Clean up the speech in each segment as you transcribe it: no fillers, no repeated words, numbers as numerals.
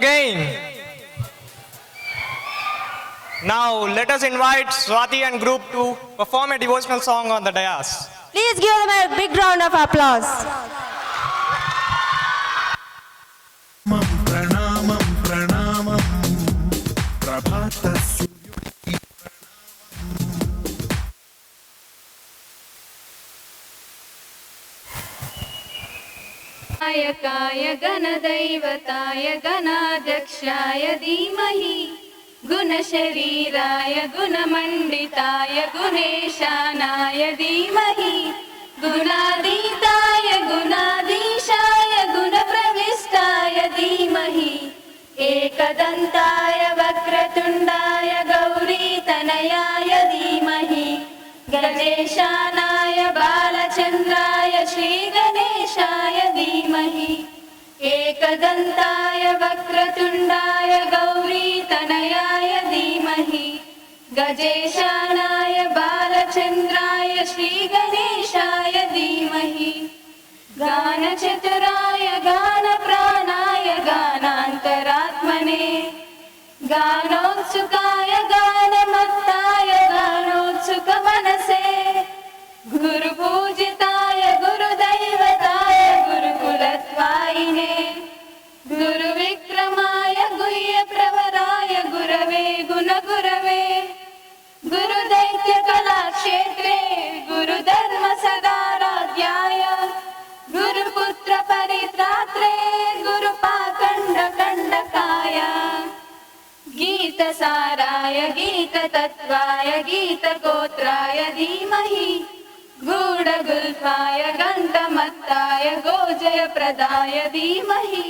again. Now let us invite Swati and group to perform a devotional song on the dais. Please give them a big round of applause. Pranamam, pranamam, Prabhata Surya. नायकाय गणदैवताय गणाध्यक्षाय धीमहि गुणशरीराय गुणमण्डिताय गुणेशानाय धीमहि गुणातीताय गुणाधीशाय गुणप्रविष्टाय धीमहि एकदन्ताय वक्रतुण्डाय गौरीतनयाय धीमहि गणेशानाय बालचन्द्राय श्रीगणेशाय धीमहि एकदन्ताय वक्रतुण्डाय गौरीतनयाय धीमहि गजेशानाय बालचन्द्राय श्रीगणेशाय धीमहि गानचतुराय गानप्राणाय गानान्तरात्मने गानोत्सुकाय गानमत्ताय गानोत्सुकमनसे गुरुपूजिताय गुरुदैवताय गुरुकुलत्वायिने गुरुविक्रमाय गुह्यप्रवराय गुरवे गुणगुरवे गुरुदैत्यकलाक्षेत्रे गुरुधर्मसदाराध्याय गुरुपुत्रपरित्रात्रे गुरुपाखण्डकण्डकाय गीतसाराय गीततत्त्वाय गीतगोत्राय धीमहि गूढगुल्फाय गन्धमत्ताय गोजयप्रदाय धीमहि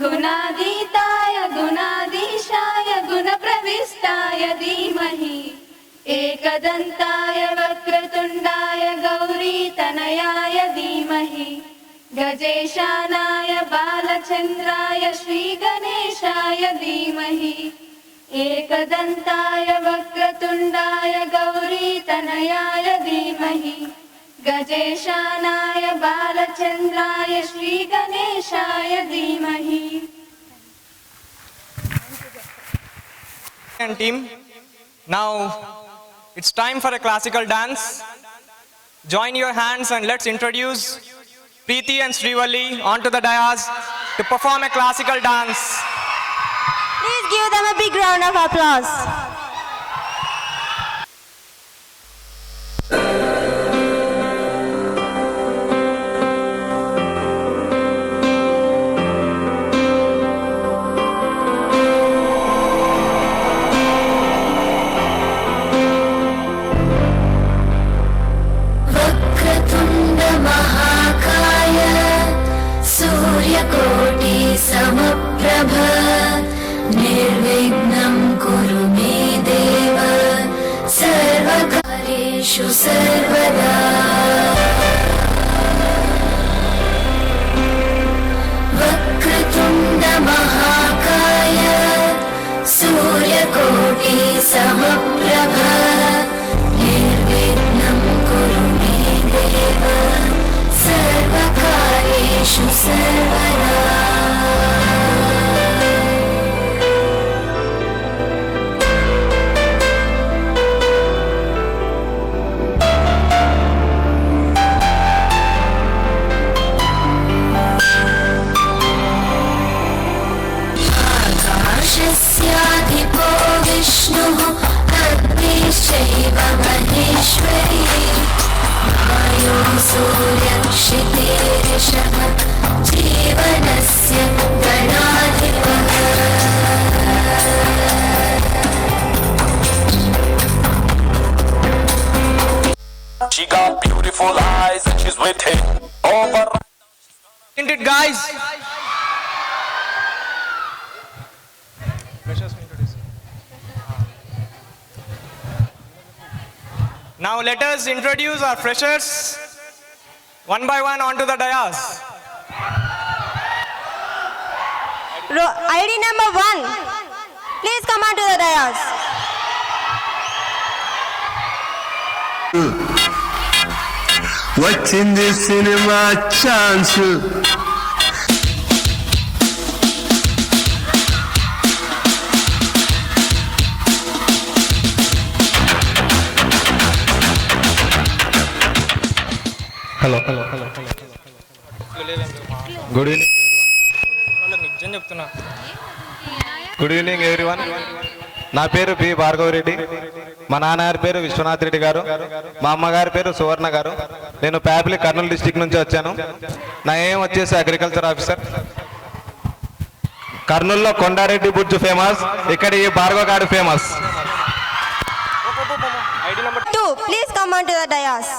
गुणातीताय गुणाधीशाय गुणप्रविष्टाय धीमहि एकदन्ताय वक्रतुण्डाय गौरीतनयाय धीमहि गजेशानाय बालचन्द्राय श्रीगणेशाय धीमहि एकदन्ताय वक्रतुण्डाय गौरीतनयाय धीमहि गजेशानाय बालचन्द्राय श्रीगणेशाय धीमहि. And team, now it's time for a classical dance. Join your hands and let's introduce Preeti and Srivalli onto the dais to perform a classical dance. Please give them a big round of applause. सूर्यकोटि समप्रभ निर्विघ्नं कुरु मे देव सर्वकार्येषु सर्वदा वक्रतुण्ड महाकाय सूर्यकोटि समप्रभ निर्विघ्नं कुरु मे देव सर्वकार्येषु सर्वदा. आकाशस्याधिपो विष्णुः अग्निश्चैव महेश्वरी वायो सूर्यक्षितेरिषः जीवनस्य गणाधिपः. She got beautiful eyes and she's waiting over. Isn't it, guys? Now let us introduce our freshers one by one onto the dais. ID number 1, please come onto the dais. వచ్చింది సినిమా ఛాన్స్ గుడ్ ఈవినింగ్ వాళ్ళకి నిజం చెప్తున్నా. Good evening everyone. నా పేరు B Bhargav Reddy. మా నాన్నగారి పేరు విశ్వనాథ్ రెడ్డి గారు, మా అమ్మగారి పేరు సువర్ణ గారు. నేను ప్యాపిలి కర్నూలు డిస్టిక్ నుంచి వచ్చాను. నా ఏం వచ్చేసి అగ్రికల్చర్ ఆఫీసర్. కర్నూలులో కొండారెడ్డి బుర్జు ఫేమస్, ఇక్కడ ఈ భార్గవ గారు famous. ID number 2, please come on to the dais.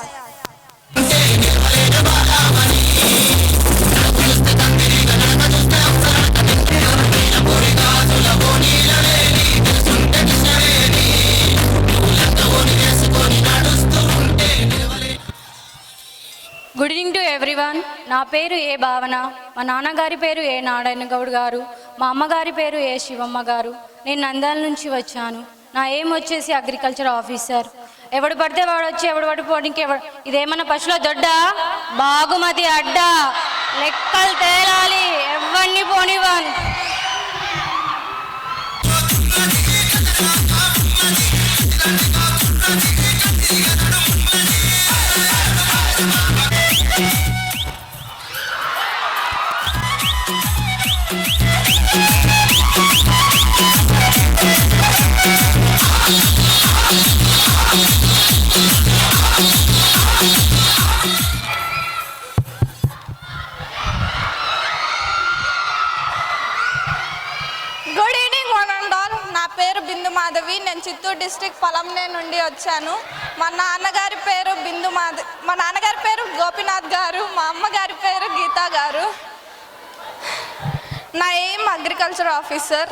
Good evening to everyone. నా పేరు ఏ భావన. మా నాన్నగారి పేరు ఏ నారాయణ గౌడ్ గారు. మా అమ్మగారి పేరు ఏ శివమ్మ గారు. నేను నంద్యాల నుంచి వచ్చాను. నా ఏం వచ్చేసి అగ్రికల్చర్ ఆఫీసర్. ఎవడు పడితే వాడు వచ్చి ఎవడు పడిపోవడానికి ఇదేమన్నా పశువుల దొడ్డ, బాగుమతి అడ్డ, లెక్కలు తేలాలి, ఎవరిని పోనివ్వను. Good evening one and all. నా పేరు బిందు మాధవి. నేను చిత్తూరు డిస్ట్రిక్ట్ పొలంనే నుండి వచ్చాను. మా నాన్నగారి పేరు గోపినాథ్ గారు, మా అమ్మగారి పేరు గీతా గారు. నా ఏం అగ్రికల్చర్ ఆఫీసర్.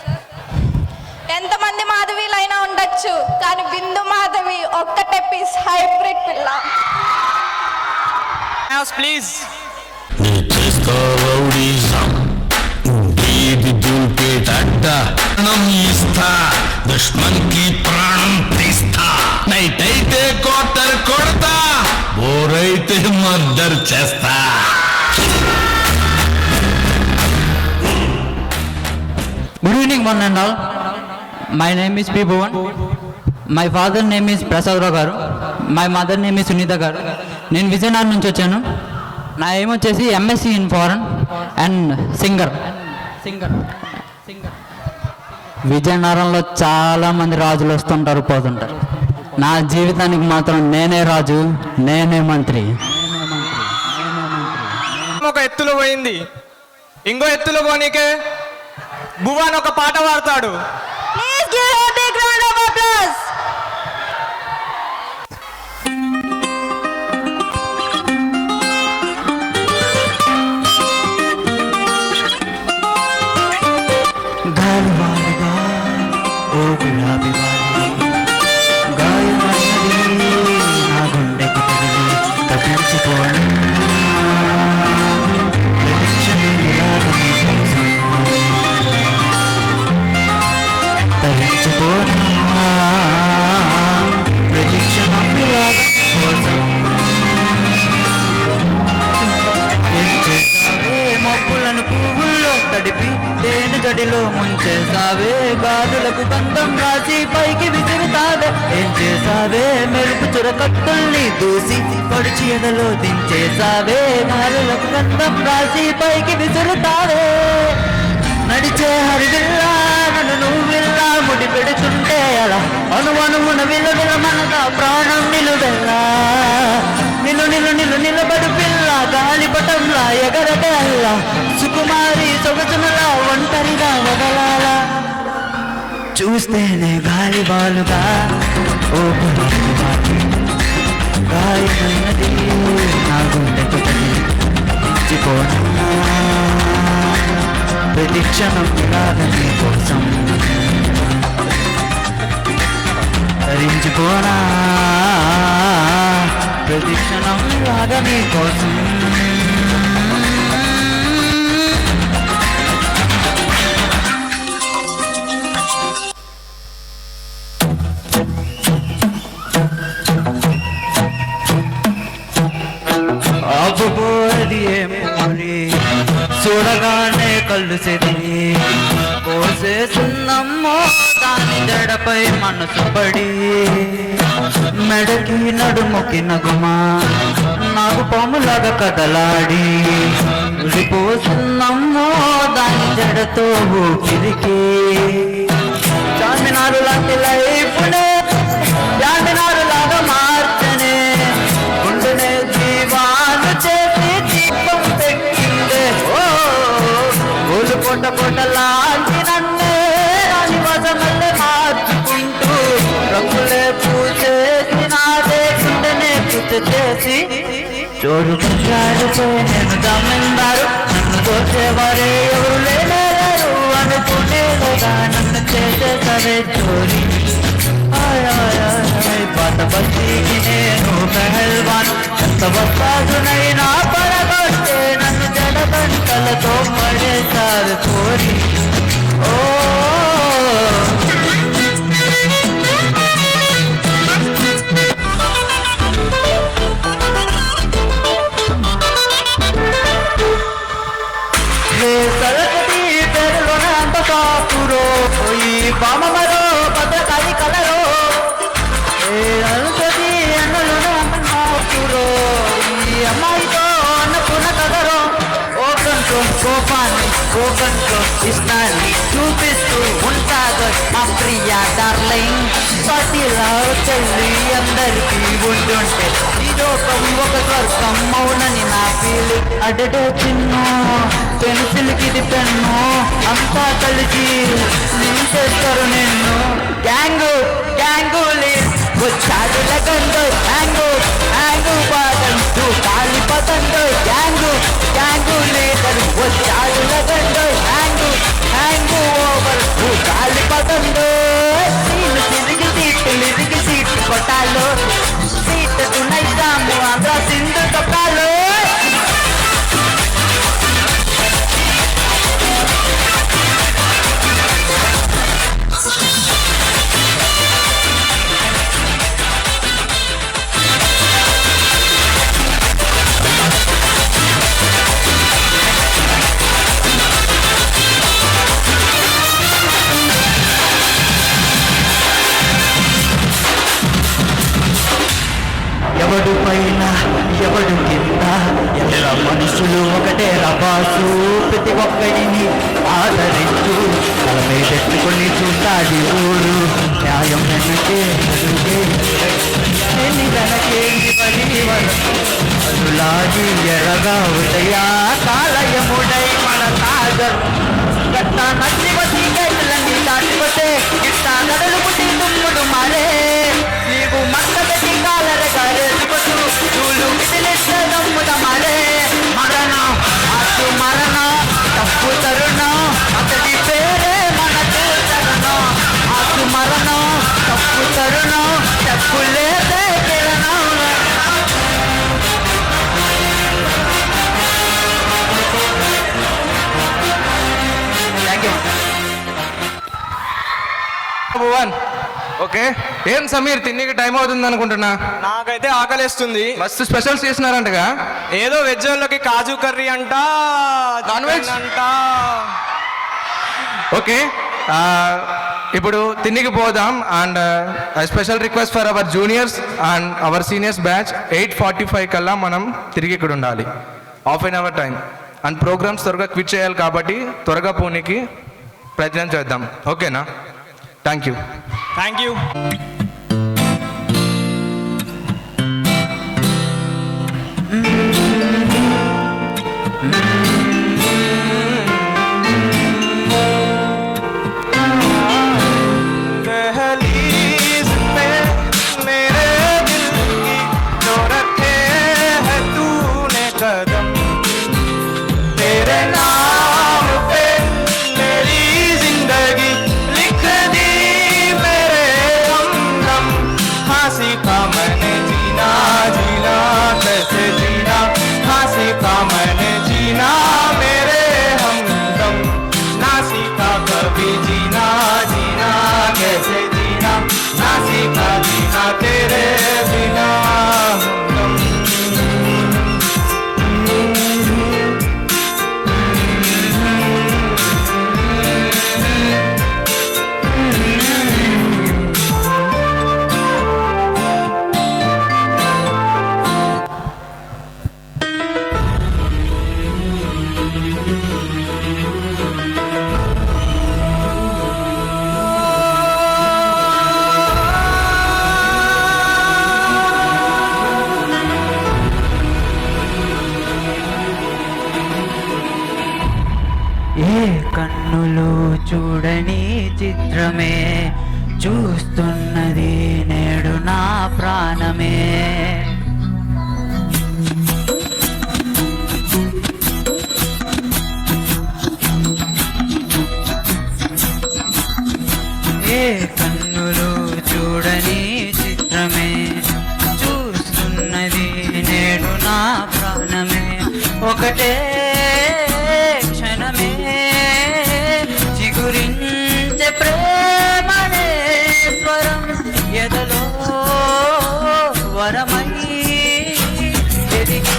ఎంతమంది మాధవీలైనా ఉండొచ్చు, కానీ బిందు మాధవి ఒక్కటే పీస్ హైబ్రిడ్ పిల్ల. ప్లీజ్. ఇస్తా దుష్మన్ కి ప్రాణం తీస్తా. నైట్ అయితే కోటర్ కొడతా, బోరైతే మర్డర్ చేస్తా. Good evening one and all. My name is P. Bhuvan. My father name is Prasad Rao garu. My mother name is Sunita garu. నేను విజయనగరం నుంచి వచ్చాను. నా ఏం వచ్చేసి MSc in foreign and singer. విజయనగరంలో చాలా మంది రాజులు వస్తుంటారు పోతుంటారు. నా జీవితానికి మాత్రం నేనే రాజు, నేనే మంత్రి. ఒక ఎత్తులో పోయింది, ఇంకో ఎత్తులో పోనీకే భువన్ ఒక పాట పాడతాడు. Please give a big round of applause. గాలివాలుగా ఓ గులాబీ వాలి, గాయమైనది నా గుండెకు తగిలి తప్పించిపోను. మబ్బులను పువ్వుల్లో తడిపి తేనె జడిలో ముంచేసావే, గాజులకు గంధం రాసి పైకి విసురుతావే. ఏం చేసావే, మెరుపు చురకట్టుల్ని దూసి పొడిచి ఎదలో దించేసావే, గాజులకు గంధం రాసి పైకి విసురుతావే. నడిచే హరివిల్లా నన్ను నువ్విల్లా ముడి పెడుతుంటే అలా అనువనువున విలువిల మనగా ప్రాణం నిలువెల్లా. నిలబడు పిల్ల గాలిపటంలా ఎగరగల్లా, సుకుమారి సొగసునలా ఒంటరిగా వదలాలా. చూస్తేనే గాలిబాలుగా ఓ గులాబీ, గాయమైనది నా గుండెకు తగిలిపోనా. ప్రతిక్షణం ఇలాగనే కోసం ధరించిపోనా, ప్రతిక్షణం ఇలాగనే కోసం. ఆపుపోది ఏమోరి చూడగానే కళ్ళు చెదిరి కోసేసున్నమ్మో దాని జడపై మనసు పడి, మెడకి నడుముకి నగుమా నాకు పాములాగా కదలాడి ఉడిపోతున్నమ్మో దాని జడతో ఊపిరికి చార్మినారు లాంటి లైఫ్నే చార్మినారు లాగా మార్చనే గుండెనే జీవాలు చేసి దీపం పెట్టిందే ఓ గోలు కోట కోట లాంటి నన్నే రాణివాసమల్లే మార్చుకుంటూ రంగులే పూసేసి నాదే గుండెనే పూజ చేసి చోరు పుట్టారుతో నేను జమీందారు నన్ను తోచేవారే ఎవరు లేరు అనుకునేదా నన్ను చేసేసరే చోరీ పాత బస్తీకి నేను పెహల్వాను ఎంత వస్తాదునైనా పడగొట్టే నన్ను జడగంటలతో పడేశారు చోరీ ఓ సరస్వతి పేరులోన అంత కాపురో ఈ బామమరో భద్రకాళి కలరో సరస్వతి అన్నలోన అంత కాపురో ఈ అమ్మాయితో అన్నపూర్ణ కదరో ఓకంతో కోపాన్ని కోపంతో ఇష్టాన్ని చూపిస్తూ ఉంటాదో ఆ ప్రియ డార్లింగ్ పటిలా చెల్లి అందరికీ ఉంటుంటే ఇదొకం ఒక స్వర్గం మౌనని నా ఫీలింగ్ అడడే చిన్న పెన్సిల్కి ఇది పెన్ను అంతా కలిసి నింపేస్తారు నిన్ను గ్యాంగు గ్యాంగులీ వచ్చాడు లగందో హ్యాంగు హ్యాంగు బాదంటూ కాలిపోతందో గ్యాంగు గ్యాంగు లీడర్ వచ్చాడు లగందో హ్యాంగు హ్యాంగు ఓవర్ కాలిపోతందో సీను తిరిగి సీటు కొట్టాలో సీటు నైజాము ఆంధ్ర సింధు కొట్టాలో ఎవడు పైన ఎవడు కింద ఎలా మనుషులు ఒకటే రబాసు ప్రతి ఒక్కడిని ఆదరించు తల మీదెట్టుకొని చూస్తాడి ఊరు న్యాయం వెనకే అడుగే ఎన్ని వెనకేంటి అదులాగి ఎరగా ఉదయా కాలయముడై మన సాగర్ గట్ట నచ్చివతి గట్లన్నీ దాటిపోతే గిట్ట నడులుపుటి దుమ్ముడు మారే నీవు మక్క పెట్టి కాలరగారేసిపోతూ చూలు విదిలిస్తే దమ్ముద మారే మరణం అటు మరణం తప్పు తరుణం అతడి పేరే మనకు తరుణం అటు మరణం తప్పు తరుణం తప్పు లేదే కిరణం ఓకే ఏం సమీర్ తిన్నీకి టైం అవుతుంది అనుకుంటున్నా నాకైతే ఆకలేస్తుంది. మస్తు స్పెషల్స్ చేసినారంటగా ఏదో వెజ్ వాళ్ళకి కాజు కర్రీ అంట, నాన్ వెజ్ అంట. ఓకే ఇప్పుడు తిన్నికి పోదాం. And special request for our juniors and our seniors batch 8:45 కల్లా మనం తిరిగి ఇక్కడ ఉండాలి. Half an hour time and programs త్వరగా క్విట్ చేయాలి కాబట్టి త్వరగా పోనీకి ప్రయత్నం చేద్దాం. ఓకేనా? Thank you. Thank you. చూడని చిత్రమే చూస్తున్నది నేడు నా ప్రాణమే. ఏ కన్నులు చూడని చిత్రమే చూస్తున్నది నేడు నా ప్రాణమే. ఒకటే క్షణమే చిగురించే ప్రేమనే స్వరం ఎదలో వరమై ఎదిగే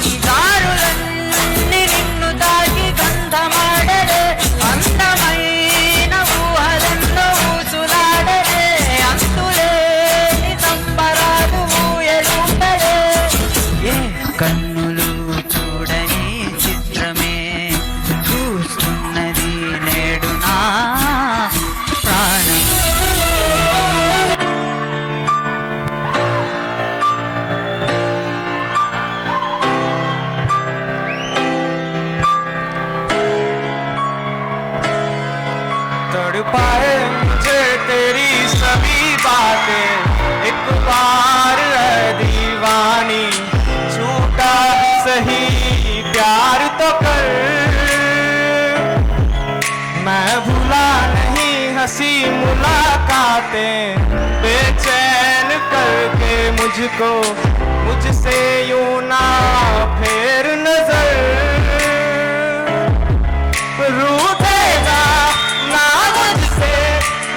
ఈ దారులన్నీ నిన్ను తాకి గంధమాడలే. అందమైన ఊహలెన్నో ఊసులాడలే. అంతులేని సంబరాలు ఊయలుండలే. ఏ కన్నులు చూడని చిత్రమే చూస్తున్నది నేడు నా ప్రాణం. तड़पाए मुझे तेरी सभी बातें, एक बार है दीवानी, झूठा सही प्यार तो कर। मैं भूला नहीं हंसी मुलाकातें, बेचैन करके मुझको मुझसे यूं ना फेर नजर। रूठेगा ना मुझसे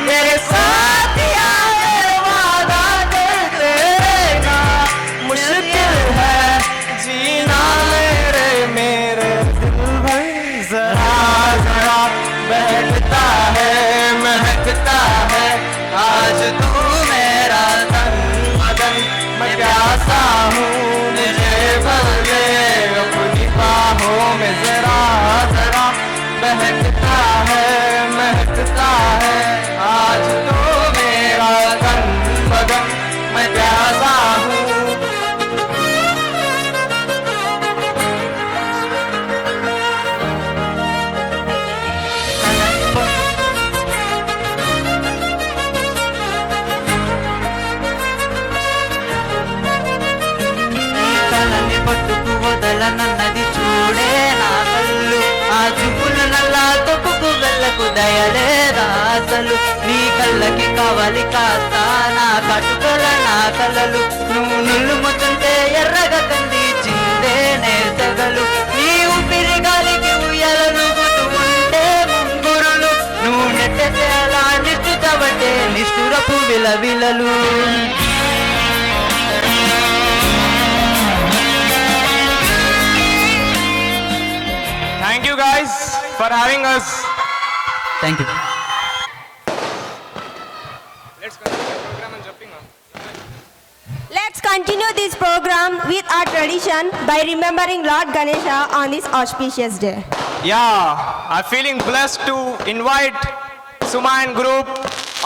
मेरे साथिया, वादा करते ना मुश्किल है जीना मेरे मेरे दिल भर। जरा जरा बहकता है महकता है आज तू मेरा तन बदन। मैं प्यासा हूँ मुझे भर ले अपनी बाहों में। जरा जरा बहकता है महकता है आज तो मेरा तन बदन। मैं प्यासा हूँ। కలని పట్టుకు వదలనన్నది చూడే నా కళ్ళు. ఆ చూపులు నల్లా తొక్కుకు వెళ్ళకు దయలేదా అసలు. నీ కళ్ళకి కావాలి కాస్త నా కట్టుకల నా కలలు. నువ్వు నుళ్ళు ముచ్చుంటే ఎర్రగా కంది చిందే నేసగలు. నీ ఊపిరి గాలికి ఉయ్యాలనుగుతూ ఉంటే ముంగురులు. నువ్వు నెట్టేసే అలా నిష్ఠుతబట్టే నిష్ఠురపు విలవిలలు. Thank you guys for having us. Thank you. Let's continue the program and jumping on. Let's continue this program with our tradition by remembering Lord Ganesha on this auspicious day. Yeah, I'm feeling blessed to invite Suma and group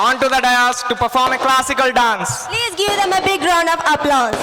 onto the dais to perform a classical dance. Please give them a big round of applause.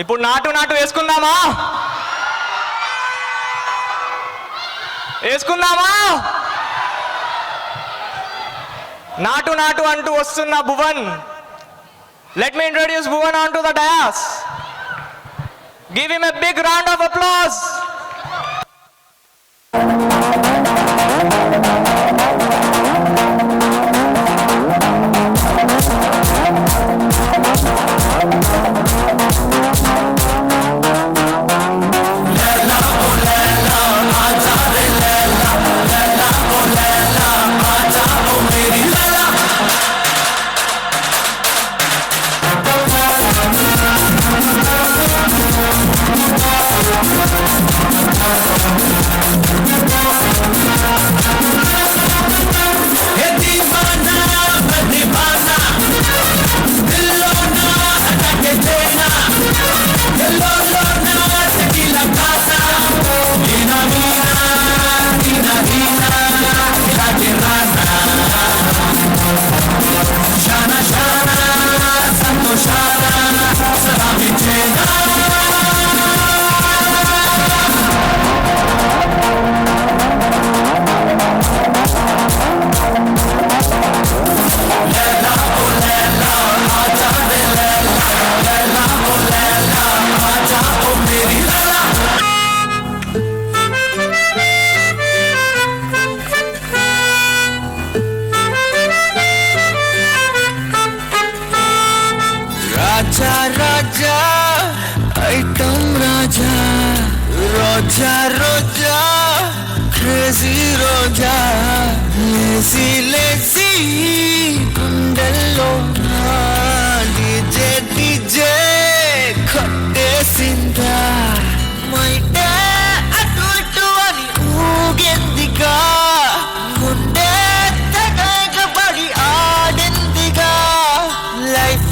ఇప్పుడు నాటు నాటు వేసుకుందామా? వేసుకుందామా? నాటు నాటు అంటూ వస్తున్న Bhuvan. Let me introduce Bhuvan on to the dais. Give him a big round of applause. Raja Raja item Raja Roja Roja crazy Roja lazy lazy గుండెల్లో DJ DJ కొట్టేసిందా మైండే అటు ఇటు అని ఊగెందిగా గుండె తెగబడి ఆడిందిగా లైఫ్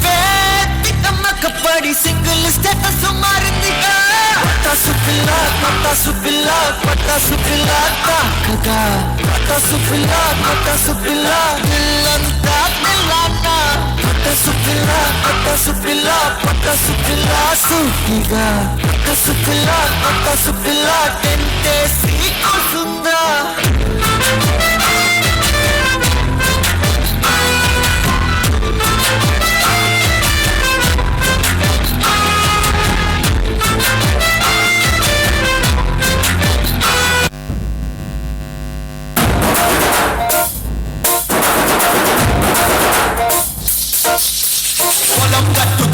పడి సింగిల్ స్టేటస్ మారిందిగా పటాసు పిల్ల పటాసు పిల్ల పటాసు పిల్ల తాకగా పటాసు పిల్ల పటాసు పిల్ల ఇల్లంతా పిల్లన్న పటాసు పిల్ల పటాసు పిల్ల పటాసు పిల్ల సూటిగా పటాసు పిల్ల టెంటేసి కూర్చుందా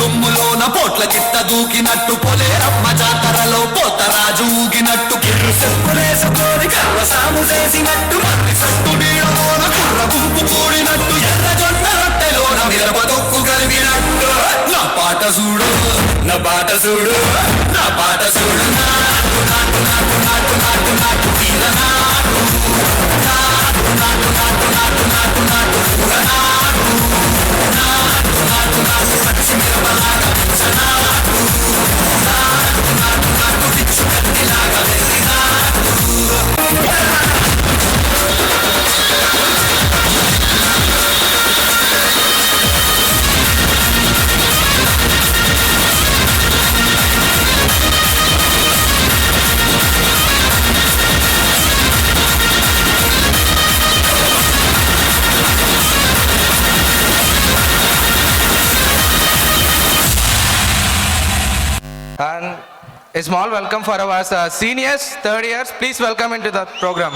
దుమ్ములోన పోట్ల చిట్ట దూకినట్టు పొలేరమ్మ జాతరలో పోతరాజు ఊగినట్టు కిర్రు చెప్పులేసుకొని కర్ర సాము చేసినట్టు మర్రి సట్టు నీడలోన కుర్ర గుంపు కూడినట్టు ఎర్ర జొన్న రొట్టెలోన మిరప తొక్కు కలిగినట్టు నా పాట చూడు నా పాట చూడు నా పాట చూడు నాటు నాటు నాటు నాటు నాటు నాటు తీర నాటు నాటు నాటు నాటు నాటు నాటు నాటు కూర నాటు నాటు నాటు నాటు పచ్చి మిరపలాగా నాటు నాటు నాటు నాటు పిచ్చు కత్తిలాగా వెర్రి నాటు And a small welcome for our seniors, third years. Please welcome into the program.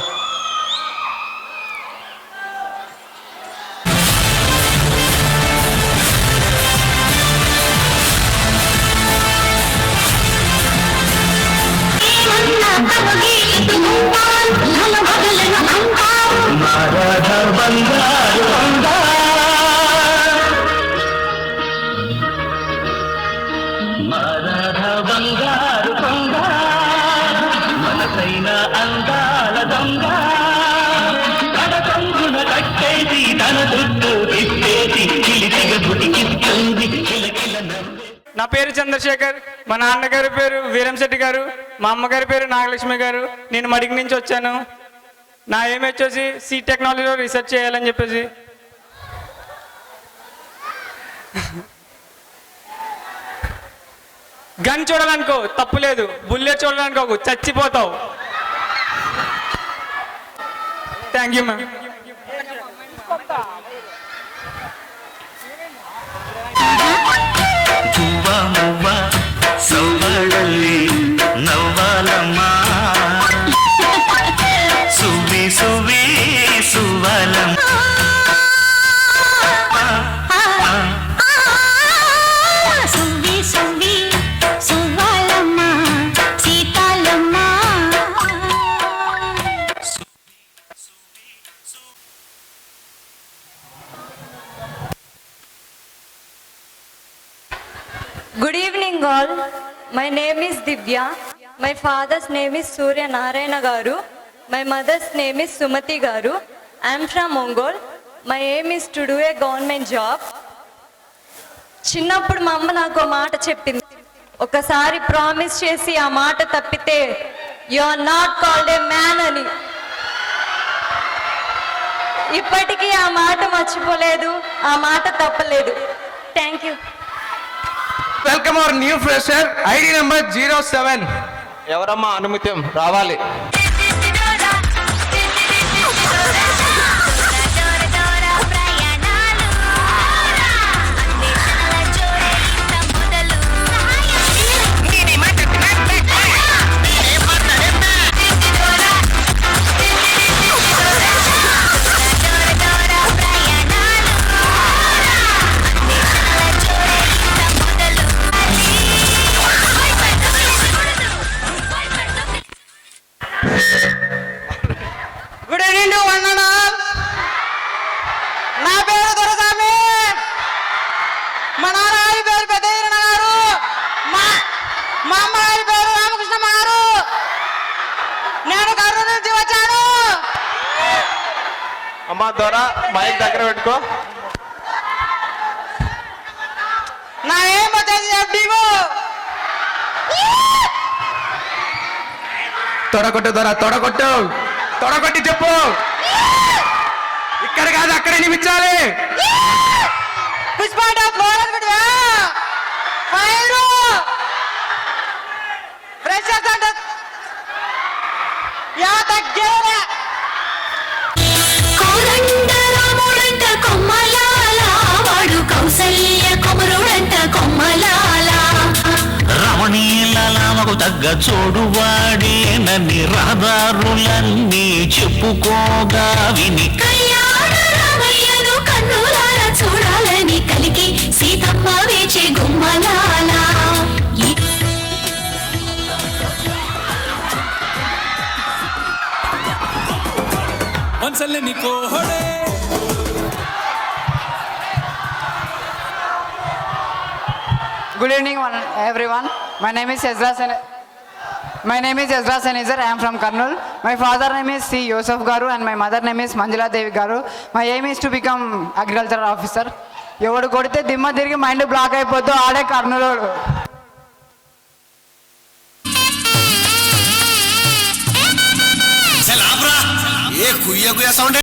నా పేరు చంద్రశేఖర్, మా నాన్నగారి పేరు వీరంశెట్టి గారు, మా అమ్మగారి పేరు నాగలక్ష్మి గారు. నేను మడికి నుంచి వచ్చాను. నా ఏం వచ్చేసి సి టెక్నాలజీలో రీసెర్చ్ చేయాలని చెప్పేసి. గన్ చూడాలనుకో తప్పులేదు, బుల్లెట్ చూడాలనుకో చచ్చిపోతావు. Thank you ma'am. ಹೂವ ಹೂವ ಸೌವಳಲ್ಲಿ ನವ್ವಾಲಮ್ಮ ಸುವಿ ಸುವಿ ಸುವಲಮ್ಮ Suvvi Suvvi సువ్వాలమ్మ Seethalamma. Good evening all. My name is Divya. My father's name is Surya Narayana Garu. My mother's name is Sumati Garu. I am from Ongole. My aim is to do a government job. చిన్నప్పుడు మా అమ్మ నాకు ఒక మాట చెప్పింది, ఒకసారి promise చేసి ఆ మాట తప్పితే you are not called a man అని. ఇప్పటికీ ఆ మాట మర్చిపోలేదు, ఆ మాట తప్పలేదు. Thank you. Welcome our new fresher ID number 07. ఎవరమ్మా అనుమతి రావాలి? Good evening to one and all. నా పేరు దొరస్వామి, మా నాన్నగారి పేరు పెద్దయ్యన్న గారు, మా అమ్మగారి పేరు రామకృష్ణమ్మ గారు. నేను కర్నూలు నుంచి వచ్చాను. అమ్మా దొర మైక్ దగ్గర పెట్టుకో. నా ఏం వచ్చేసి ఎఫ్డీఓ. తొడగొట్టు దొర, తొడగొట్టు, తొడగొట్టి చెప్పు. ఇక్కడ కాదు అక్కడ నిమించాలి. కోదండ రాముడంట కొమ్మలాల, వాడు కౌసల్య కుమరుడంట కొమ్మలాల. రమణీలలామకు తగ్గ చోడువాడే నన్ని రహదారులన్నీ చెప్పుకోగా విని కళ్యాణ రామయ్యను కన్నులార చూడాలని కలిగి Seethamma వేచే గుమ్మలాల. Good evening everyone. My name is Ezra Senizar. I am from Karnool. My father name is C. Yosef Garu and my mother name is Manjula Devi Garu. My aim is to become agricultural officer. ఎవడు కొడితే దిమ్మ తిరిగి mind block అయిపోతూ ఆడే కర్నూలు. ఏ కుయ్య కుయ్య sound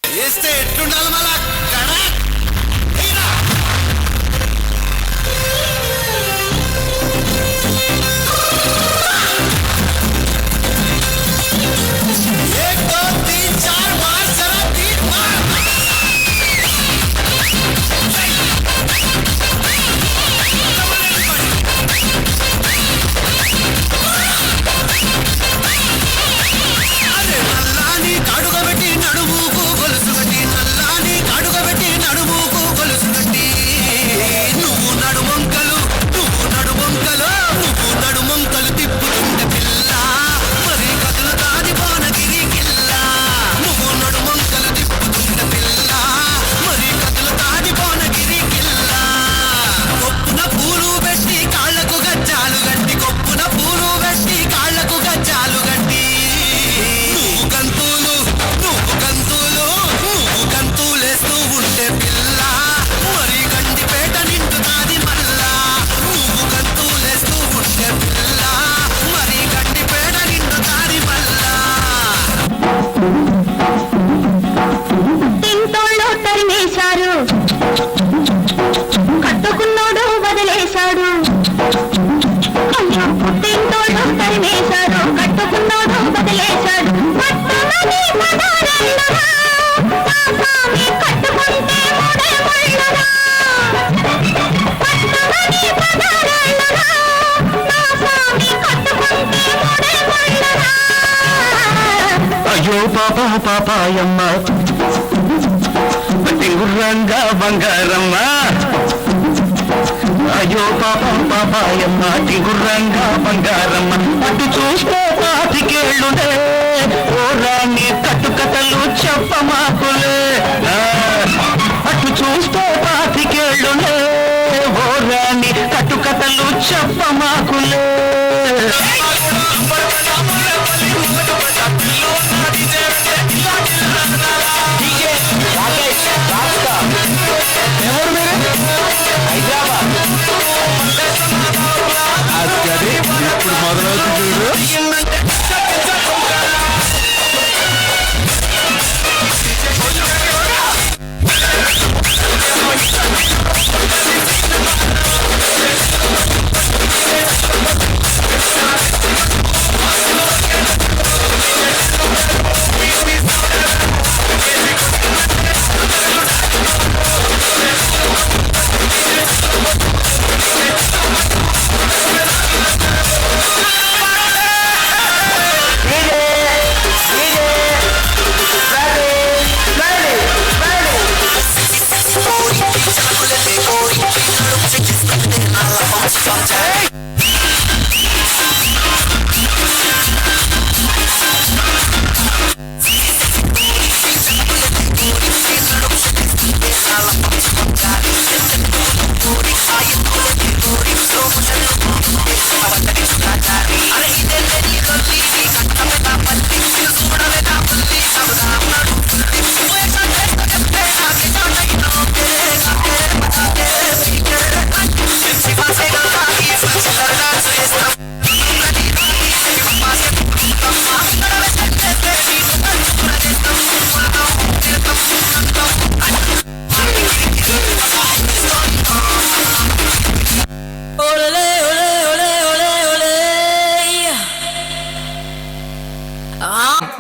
వేస్తే ఎట్లుండాలి మళ్ళా తరిమేశాడు అయ్యో పుట్టింటోడు తరిమేశాడు కట్టుకున్నోడు వదిలేశాడు పట్టుమని పదారళ్ళరా నా స్వామి కట్టుకుంటే మూడే ముళ్ళరా పట్టుమని పదారళ్ళరా నా స్వామి కట్టుకుంటే మూడే ముళ్ళరా అయ్యో పాప పాపాయమ్మ గుర్రంగా బంగారమ్మ అయ్యో పాపం పాపాయమ్మ గుర్రంగా బంగారమ్మ అటు చూస్తే పాతికేళ్ళునే ఓ రాణి కట్టుకథలు చెప్పమాకులే అటు చూస్తే పాతికేళ్ళునే ఓ రాణి కట్టుకథలు చెప్పమాకులే ఇప్పుడు మొదలవుతుంది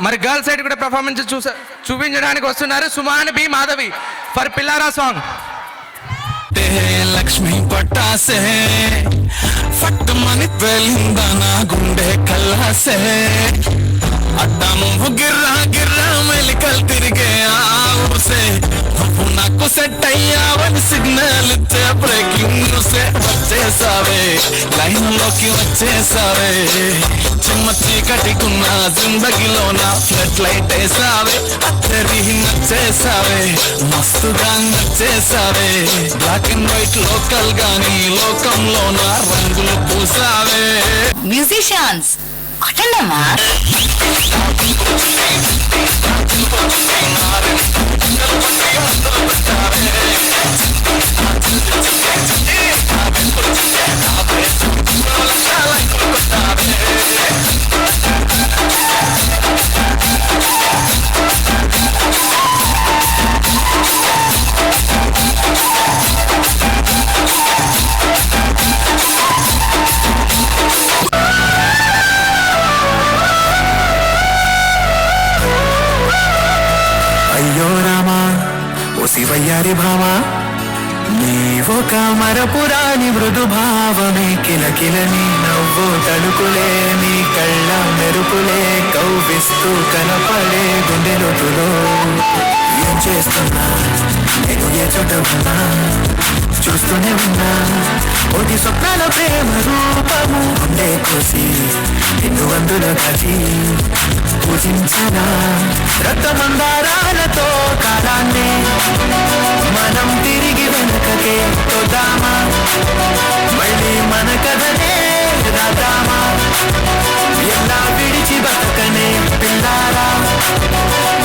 మరి గర్ల్ సైడ్ కూడా పెర్ఫార్మెన్స్ చూపించడానికి వస్తున్నారు సుమాన్ బి మాధవి ఫర్ పిల్లారా సాంగ్. లక్ష్మీ పట్టాసే ఫట్ మని పేలిందా నా గుండె కల్లాసే అడ్డా నువ్వు గిర్రా గిర్రా మెలికలు తిరిగే ఆవుసే నువ్వు నాకు సెట్ అయ్యావని సిగ్నల్ ఇచ్చే బ్రేకింగ్ న్యూసే వచ్చేసావే లైన్ లోకి వచ్చేసావే చిమ్మ చీకటికున్న జిందగీలో నా ఫ్లడ్ లైట్ వేసావే అత్తరి నచ్చేసావే మస్తుగా నచ్చేసావే బ్లాక్ అండ్ వైట్ లోకల్ గాని లోకంలో నా రంగులు పూసావే మ్యూజిషియన్స్ అటెండమ్మా అయ్యో రామా ఓ శివయ్యారి భామా నీవొక మరపురాని మృదు భావమే కిలకిలని నవ్వు తడుకులే నీ కళ్ళ మెరుపులే కవ్విస్తూ కనపడే గుండెలోతులో ఏం చేస్తున్నా నేను ఏ చోట ఉన్నా చూస్తూనే ఉన్నా ఒకటి స్వప్నాల ప్రేమ రూపము ఉండే కోసి నిన్ను అందులో దాచి పూజించనా రక్తమందారాలతో కాలాన్నే మనం తిరిగి వెనకకే తోదామా మళ్ళీ మన కథనే రాదామా ఎలా విడిచి బతకనే పిల్లారా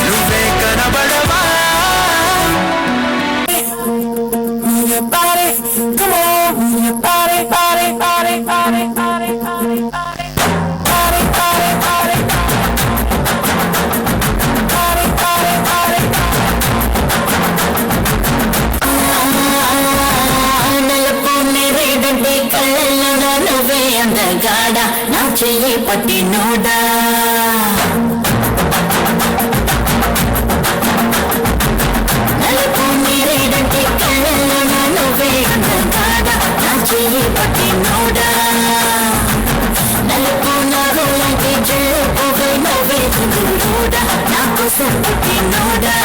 నువ్వే కనబడవా Come on, body, body, body, body, body, body, body. పట్టినోడా నలుపు నీరేడంటే కళ్ళలోన నువ్వే అందగాడా నా చెయ్యి పట్టినోడా నలుపు నవ్వులంటే జల్లుపోవే నవ్వే కుందులోడా నా కోసం పుట్టినోడా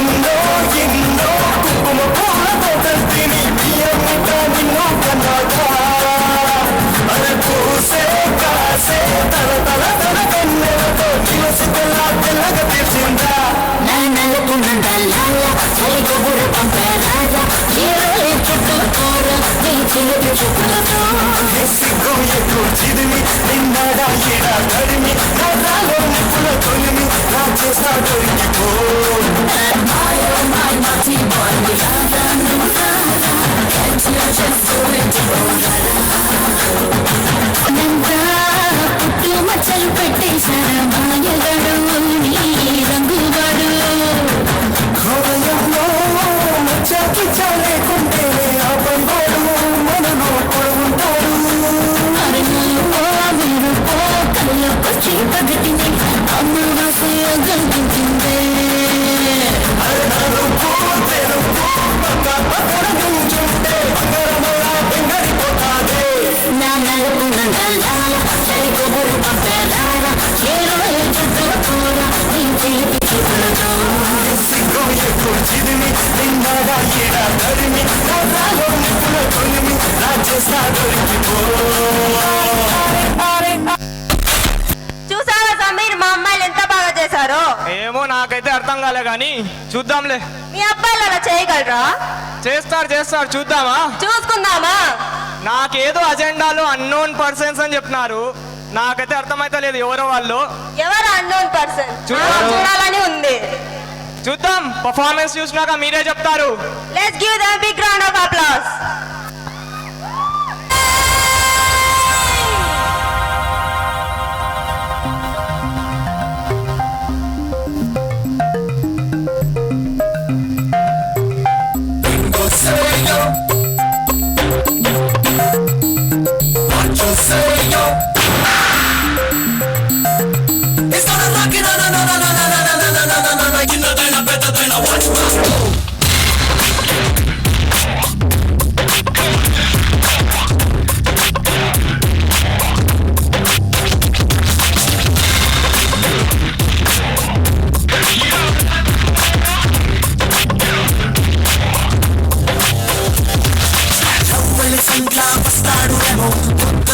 ఎన్నో ఎన్నో కుంకుమ పూలతో కలిపిని బియ్యమిట నిన్ను కన్నాగా అరే పూసే కాసే తల తల తల కన్నెలతో నిలసి తెల్లగా తీర్చిందా నా నలుపు నందలాల చలికి బుర్ర పంపరాజా ఏరోలే చుట్టూ కూర నీ చిలుపు చుట్టూతో సిగ్గు ఎక్కువ చిదిమి నిన్నడా ఎడా తడిమి నాలో నిప్పుల తొలిమి నా చేస్తా దొరికిపో పుట్టు మచ్చలు పెట్టేశారా మాయగడు నీ రంగువాడు హృదయంలో మచ్చకి చాలేకుంటే ఆ బంగారు మనలో పడుంటాడు అరుపో కళ్ళకొచ్చి పగటిని అమావాస్య కనిపించిందే నా నలుపు నందలాల చలికి బుర్ర పంపరారా ఏరోలే చుట్టూ కూర నీ చిలిపి చుట్టూతో సిగ్గు ఎక్కువ చిదిమి నిన్నడా ఎడా తడిమి నాలో నిప్పుల తొలిమి నా చేస్తా దొరికిపో చూసావా సమీర్, మా అమ్మాయిలు ఎంత బాగా చేశారో. ఏమో నాకైతే అర్థం కాలే కానీ చూద్దాంలే. మీ అబ్బాయిలు అలా చేయగలరా? చేస్తారు చేస్తారు, చూద్దామా? చూసుకుందామా? నాకేదో అజెండాలో అన్నోన్ పర్సన్స్ అని చెప్తున్నారు, నాకైతే అర్థమైతే లేదు ఎవరో వాళ్ళు. ఎవరు అన్నోన్ పర్సన్? చూడాలని ఉంది. చూద్దాం, పర్ఫార్మెన్స్ చూసినాక మీరే చెప్తారు. Let's give them big round of applause.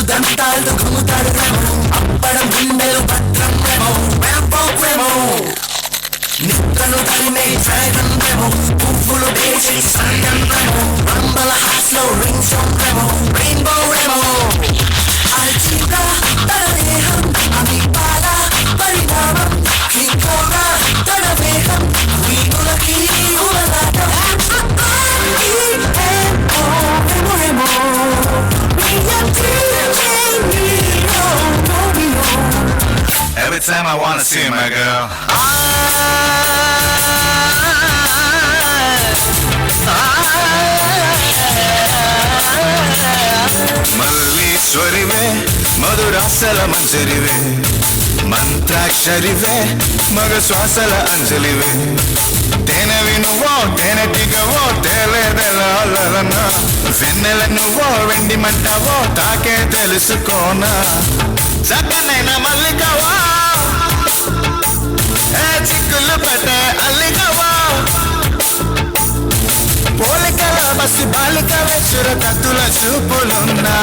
దంతాలు గుమ్ముతాడు రేమో అప్పడం గుండెలు భద్రం రేమో రేమో నిద్రను తరిమే డ్రాగన్ రేమో పువ్వులు వేసి సంగం రేమో రంబల హాస్లో రింగ్స్ రేమో రెయిన్బో రేమో అల్చిగా తన దేహం అమిపాల పరిణామం ఇంకోగా తన వేగం వీగులకి ఉలలాటం రేమో Every time I wanna see my girl. మల్లీశ్వరివే మధురాసల మంజరివే మంత్రాక్షరివే మగ శ్వాసల అంజలివే తేనెవి నువ్వో తేనెటిగవో తేలేదెలన్నా వెన్నెల నువ్వో వెండి మంటవో తాకే తెలుసుకోనా చక్కనైన మల్లికవా చిక్కులు పట్టే అల్లికవా పోలికల బస్సు బాలిక వెచ్చుర కత్తుల చూపులున్నా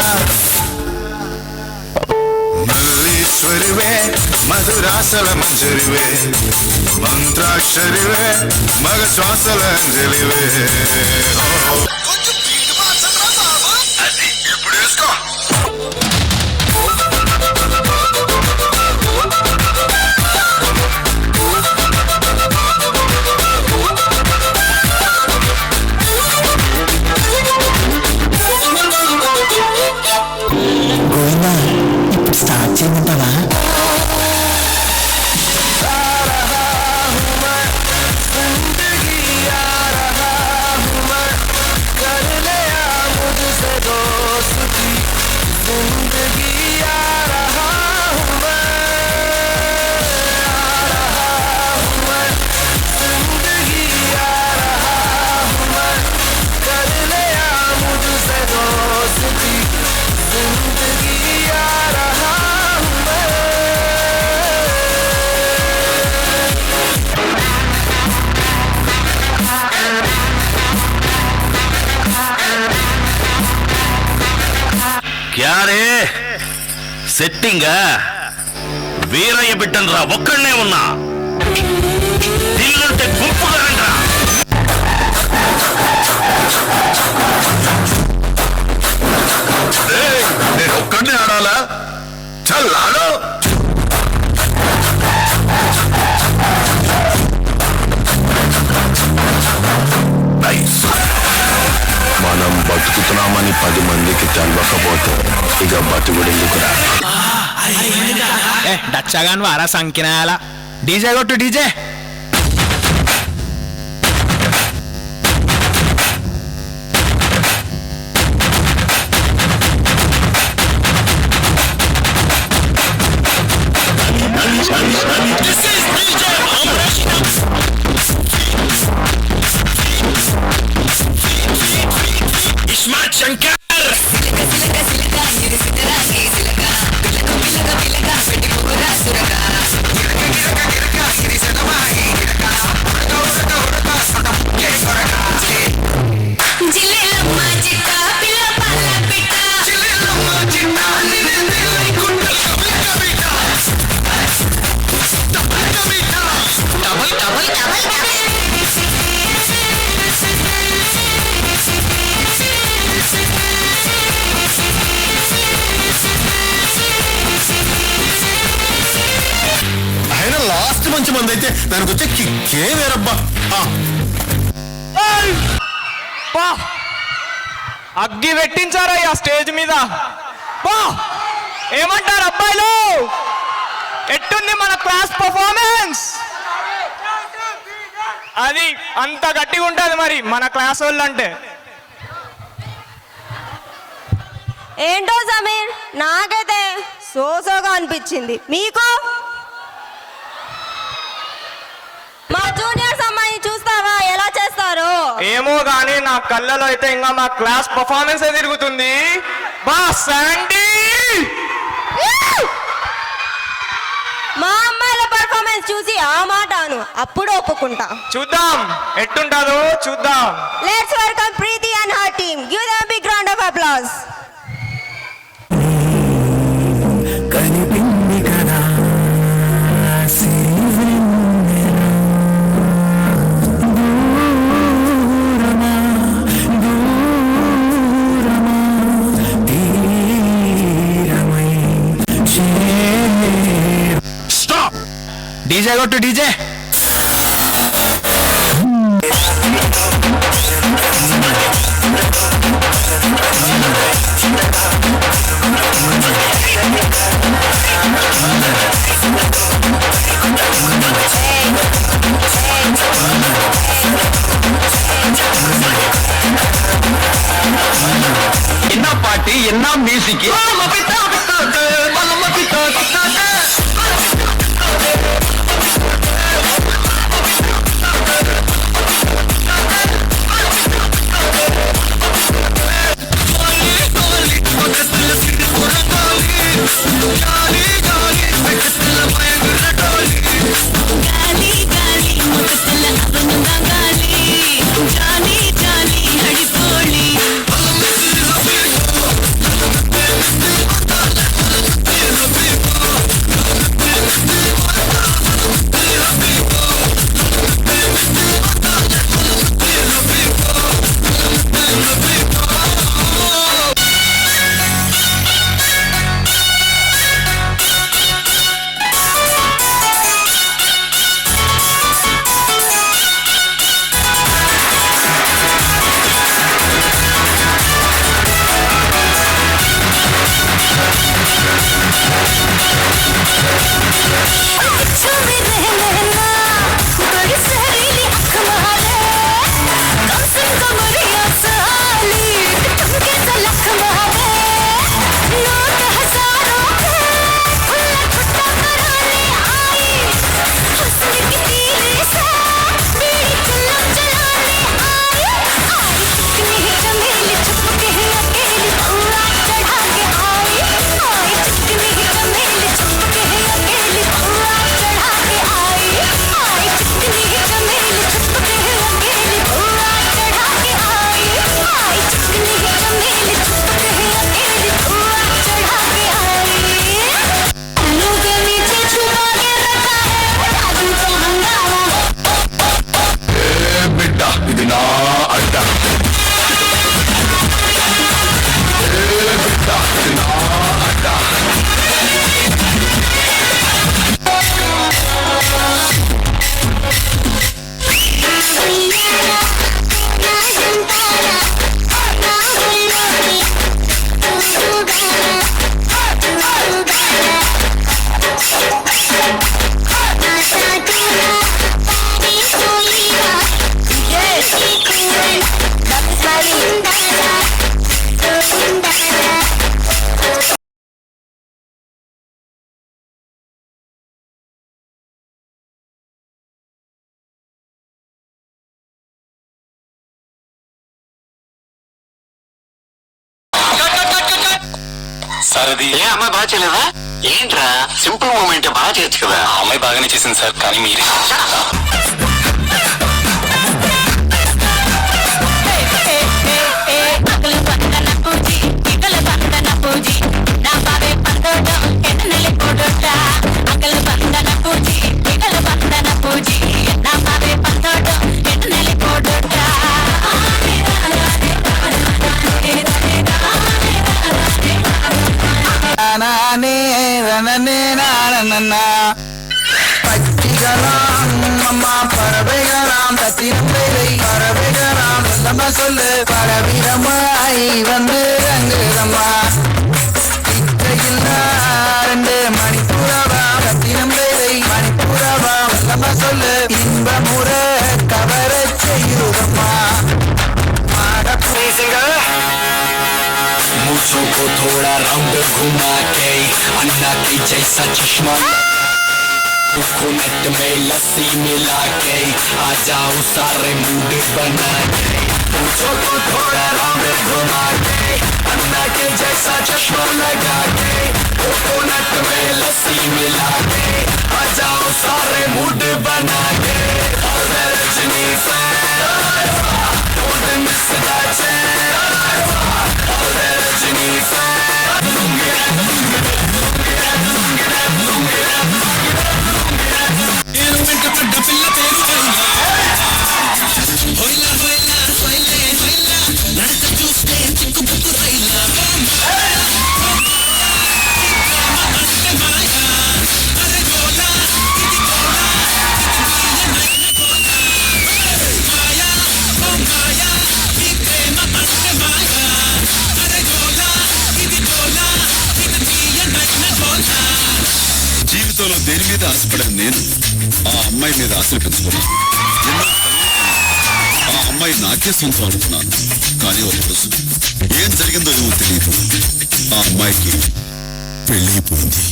మల్లీశ్వరివే మధురాసల మంజరివే మంత్రాక్షరివే మగ శ్వాసల అంజలివే అది ఇప్పుడు వేసుకో స్టార్ట్ చేయమంటావా క్యారే సెట్టింగ్ వీరయ్య బిడ్డను రా, ఒక్కడనే ఉన్నా. దిల్లుంటే గుంపుగా రండ్రా. నేను ఒక్కడినే ఆడాలా? చల్ ఆడు. మనం బతుకుతున్నామని 10 మందికి తెలవకపోతే ఇక బతుకుడెందుకురా? డచ్చగాను వారా సంకినాల డీజే కొట్టు డీజే. అయినా లాస్ట్ మంచి మంది అయితే దానికి వచ్చే కిక్కే వేరబ్బా. అగ్గి పెట్టించారయ్యా స్టేజ్ మీద. ఏమంటారు అబ్బాయిలు? ఎట్టుంది మన క్లాస్ పర్ఫార్మెన్స్? అది అంత గట్టిగా ఉంటుంది మరి మన క్లాస్ వాళ్ళు అంటే. ఏంటో సమీర్, నాకైతే సోసోగా అనిపించింది. మీకు? మా జూనియర్స్ అమ్మాయి చూస్తావా ఎలా చేస్తారో? ఏమో గానీ నా కళ్ళలో అయితే ఇంకా మా క్లాస్ పర్ఫార్మెన్స్ తిరుగుతుంది. బా శాండీ, మా అమ్మాయిల పర్ఫార్మెన్స్ చూసి ఆ మాటను అప్పుడు ఒప్పుకుంటా. చూద్దాం ఎట్టుంటాదో చూద్దాం. Let's welcome Preeti and her team. Give them big round of applause. కనిపింది కదా డీజే కొట్టు డీజే. என்ன பாட்டு என்ன மியூசிக் సార్ అది ఏ అమ్మాయి బాగా చేయలేదా? ఏంట్రా సింపుల్ మూమెంట్ బాగా చేయొచ్చు కదా. ఆ అమ్మాయి బాగానే చేసింది సార్, కానీ మీరే சொல்லு பரவிரமாய் வந்து ரங்குதம்மா இத்தையில் ரெண்டு மணிப்புறவா கத்தினம் வேலை மணிப்புறவா வல்லம்மா சொல்லு இன்பமுற கவர செய்யுதம்மா मूछों को थोड़ा राउंड घुमा के अन्ना की जैसा चश्मा उसको नेट में लस्सी मिला के आ जाओ सारे मूड बना के मूछों को थोड़ा राउंड घुमा के अन्ना के जैसा चश्मा लगा के उसको नेट में लस्सी मिला के आ जाओ सारे मूड बना के रजनी జీవితంలో దేని మీద ఆశపడను నేను ఆ అమ్మాయి మీద ఆశలు పెంచుకున్నాను. ఆ అమ్మాయి నాకే సొంతం అనుకున్నాను. కానీ ఒక రోజు ఏం జరిగిందో ఏమో తెలియదు, ఆ అమ్మాయికి పెళ్ళైపోయింది.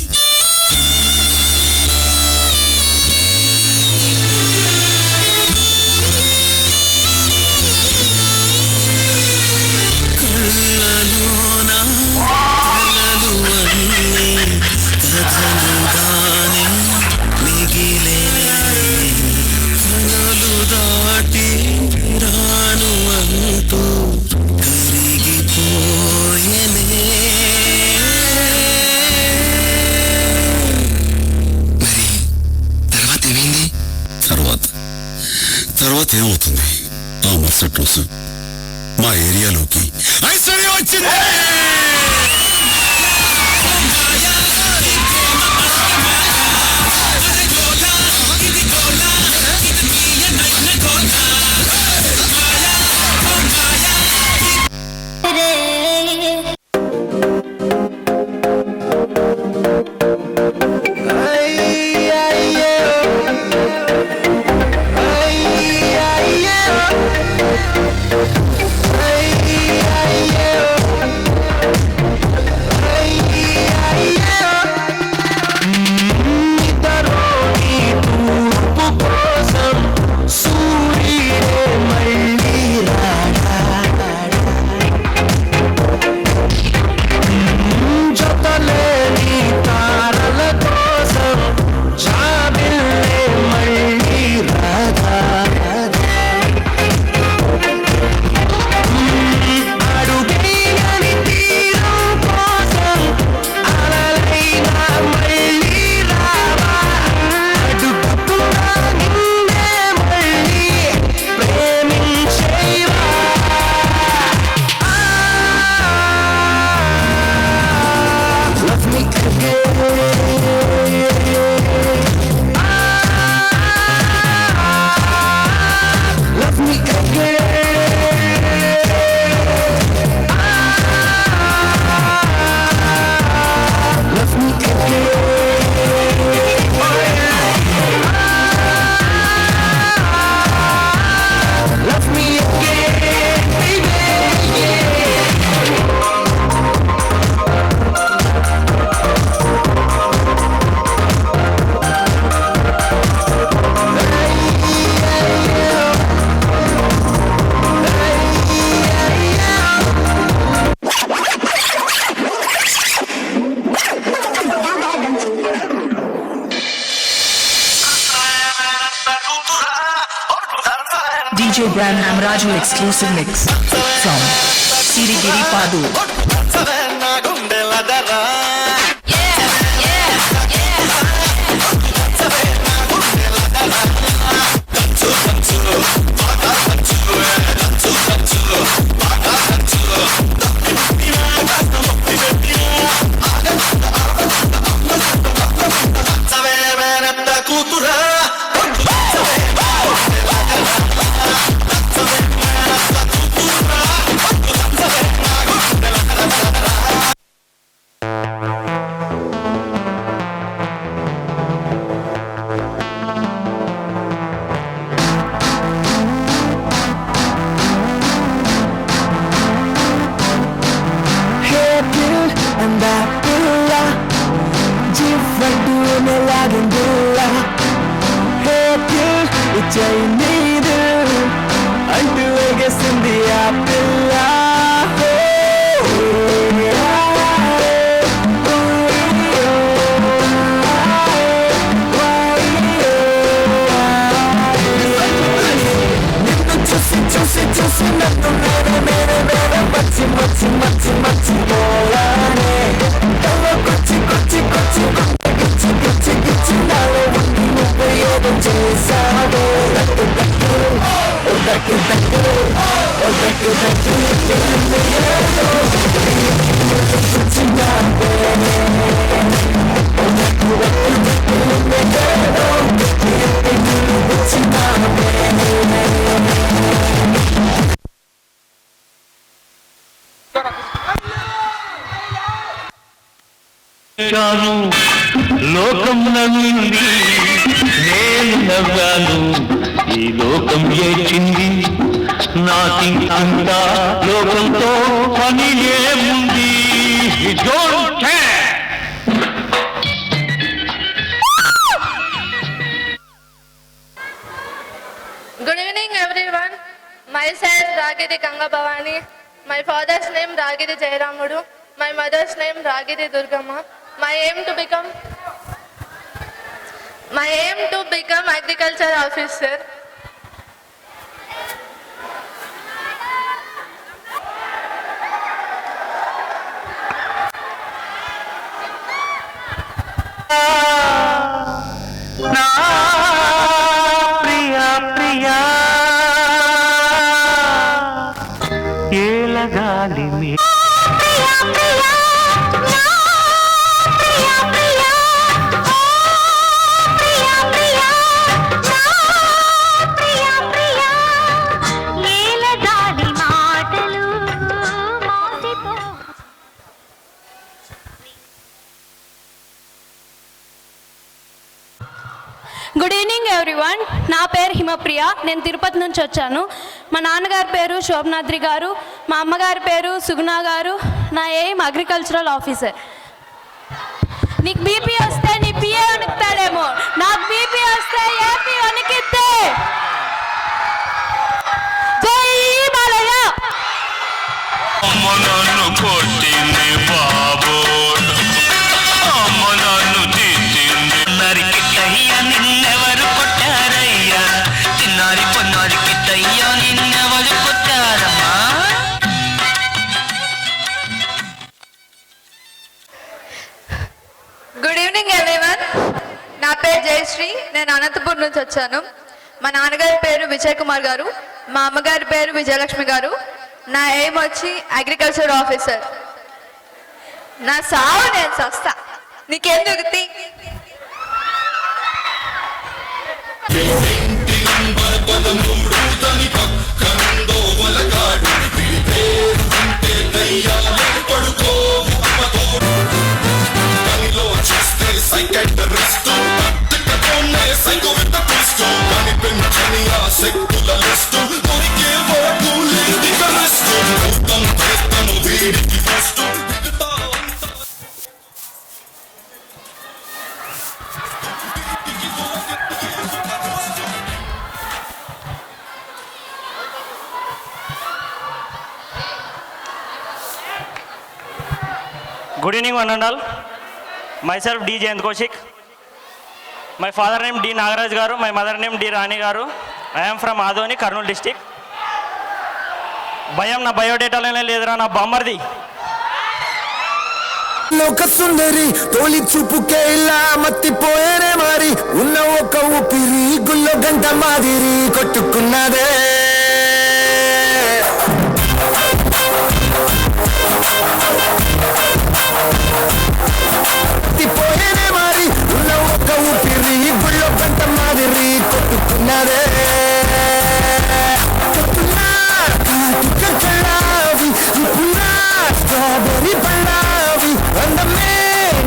తర్వాత ఏమవుతుంది? ఆ మరుసటి రోజు మా ఏరియాలోకి ఐశ్వర్య వచ్చింది. program Hamraju exclusive mix from Sirigiri Padu. లోకం నవ్వింది, నేను నవ్వాను, ఈ లోకం ఏడ్చింది. నాకింకంతా లోకంతో పని ఏముంది? Good evening everyone. Myself Ragiri Ganga Bhavani. My father's name Ragiri Jayaramudu. My mother's name Ragiri Durgamma. My aim to become agriculture officer. నా ప్రియా ప్రియా ఏలగాలి మీ గుడ్ ఈవినింగ్ ఎవ్రీవన్. నా పేరు హిమప్రియ. నేను తిరుపతి నుంచి వచ్చాను. మా నాన్నగారి పేరు శోభనాద్రి గారు, మా అమ్మగారి పేరు సుగుణ గారు. నా ఎయిమ్ అగ్రికల్చరల్ ఆఫీసర్. నీకు బీపీ వస్తే నీ పిఏ వణుకుతాడేమో, నాకు బీపీ వస్తే ఏపీ వణికిద్దే. జై బాలయ్య. అమ్మ నన్ను కొట్టింది బాబో, అమ్మ నన్ను తిట్టింది. నరికిట్టయ్యా నిన్నెవరు కొట్టారయ్యా? తిన్నారి పొన్నారికిట్టయ్యా నిన్నెవరు కొట్టారమ్మా? Good evening everyone. నా పేరు జయశ్రీ. నేను అనంతపూర్ నుంచి వచ్చాను. మా నాన్నగారి పేరు విజయ్ కుమార్ గారు, మా అమ్మగారి పేరు విజయలక్ష్మి గారు. నా ఎయిమ్ వచ్చి అగ్రికల్చర్ ఆఫీసర్. నా సావు నేను సస్తా, నీకెందుకు తీ. Good evening one and all. Myself D. Jayant Kaushik. My father name D. Nagaraj Garu, my mother name D. Rani Garu. I am from Adoni, Kurnool district. భయం నా బయోడేటాలోనే లేదురా నా బామ్మర్ది. లోక సుందరి తోలి చూపుకే ఇలా మత్తిపోయేనే మారి ఉన్న ఒక ఊపిరి గుల్లో గంట మాదిరి కొట్టుకున్నదే. మత్తిపోయేనే మారి ఉన్న ఒక ఊపిరి గుల్లో గంట మాదిరి కొట్టుకున్నదే. స్ట్రాబెరీ పళ్ళావి అందమే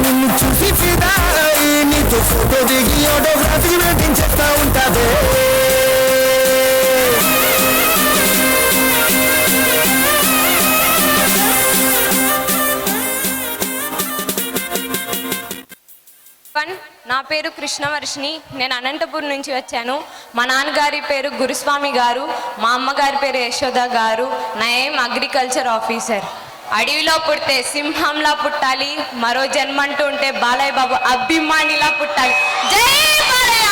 నిన్ను చూసి ఫిదాయి నీతో ఫోటో దిగి ఆటోగ్రాఫీ వెయిటింగ్ చేస్తా ఉంటాదే. నా పేరు కృష్ణవర్షిని. నేను అనంతపురం నుంచి వచ్చాను. మా నాన్నగారి పేరు గురుస్వామి గారు, మా అమ్మగారి పేరు యశోద గారు. నా ఏం అగ్రికల్చర్ ఆఫీసర్. అడవిలో పుడితే సింహంలా పుట్టాలి, మరో జన్మంటూ ఉంటే బాలయ్య బాబు అభిమానిలా పుట్టాలి. జై బాలయ్య.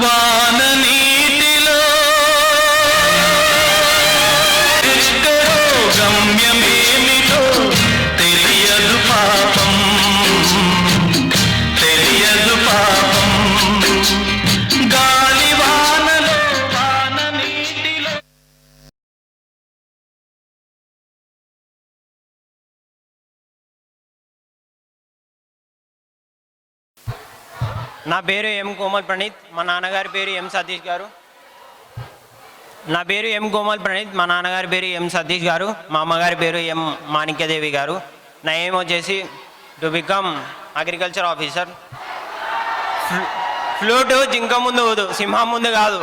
వాన నీటిలో గమ్యమేమిటో తెలియదు పాపం, తెలియదు పాపం. గాలి వానలో వాన నీటిలో. నా పేరు ఎం కోమల్ ప్రణీత్. మా నాన్నగారి పేరు ఎం సతీష్ గారు. నా పేరు ఎం కోమల్ ప్రణీత్. మా నాన్నగారి పేరు ఎం సతీష్ గారు. మా అమ్మగారి పేరు ఎం మాణిక్యదేవి గారు. నా ఏం వచ్చేసి to become agriculture officer. Flute జింక ముందు ఊదు, సింహం ముందు కాదు.